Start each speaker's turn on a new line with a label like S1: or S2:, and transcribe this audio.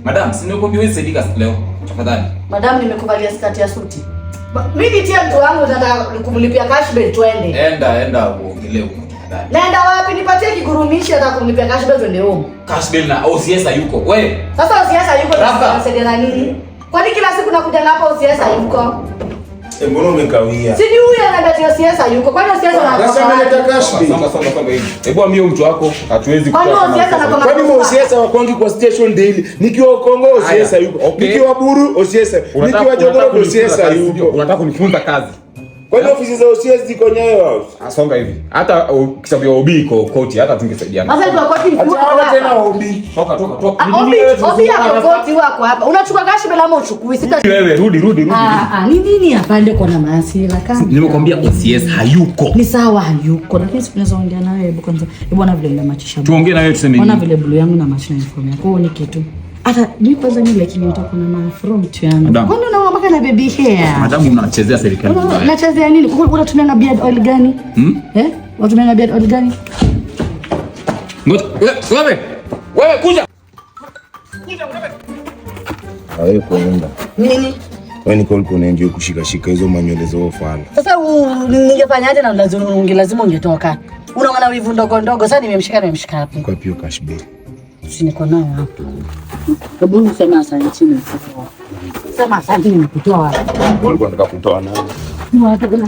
S1: Madam, si nimekuambia wewe saidika leo. Tafadhali.
S2: Madam, nimekubalia skati ya suti. Mimi nitie mtu wangu nataka kumlipia cash bill twende.
S1: Enda uongelee huko tafadhali.
S2: Naenda wapi? Nipatie kigurumishi nataka kumlipia cash bill twende home.
S1: Cash bill na OCS hayuko. Wewe.
S2: Sasa OCS hayuko tunasaidia na nini? Kwani kila siku nakuja hapa OCS hayuko?
S3: Mbona umekawia?
S2: Si huyu anadai OCS hayuko. Kwani OCS anakuwa?
S3: Sasa mimi nataka cash bill.
S1: Songa hivi. Hebu ambie mtu wako hatuwezi
S2: kutoka. Kwani OCS anakuwa?
S3: Kwani OCS hawakwangi kwa station daily? Nikiwa Kongo OCS hayuko. Nikiwa Buru OCS. Nikiwa Jogoo OCS hayuko.
S1: Unataka kunifunza kazi?
S3: Kwani ofisi za OCS ziko Nyayo House?
S1: Asonga hivi. Hata kisabu ya OB iko koti, hata tungesaidiana.
S2: Sasa kwa koti mkuu
S3: hapa tena OB.
S1: Toka.
S2: OB ya koti wako hapa. Unachukua cash bill ama uchukui? Sita
S1: wewe rudi.
S2: Ni nini hapa ndio kuna maasira kama?
S1: Nimekwambia OCS hayuko.
S2: Ni sawa hayuko. Lakini siku naweza ongea na wewe kwanza. Bwana vile ninamachisha.
S1: Tuongee na wewe tuseme nini?
S2: Bwana vile blue yangu na match na uniform yako ni kitu. Hata ni kwanza nile kinyoto kuna mafront yangu. Kwani unaomba na baby hair?
S1: Madam unachezea serikali.
S2: Unachezea nini? Unatumia na beard oil gani? Unatumia na beard oil gani?
S1: Ngoja. Wewe kuja.
S3: Wewe kuenda.
S2: Nini?
S3: Wewe niko unaingia kushika hizo manywele zao fala.
S2: Sasa ningefanyaje na lazima ungetoka. Unaona wivu ndogo. Sasa nimemshika hapo.
S3: Kwa pio cash bill.
S2: Niko nayo hapo. Hebu niseme asante nimekutoa. Sema asante nimekutoa.
S3: Walikuwa nataka kutoa nayo.
S2: Ni wapi kuna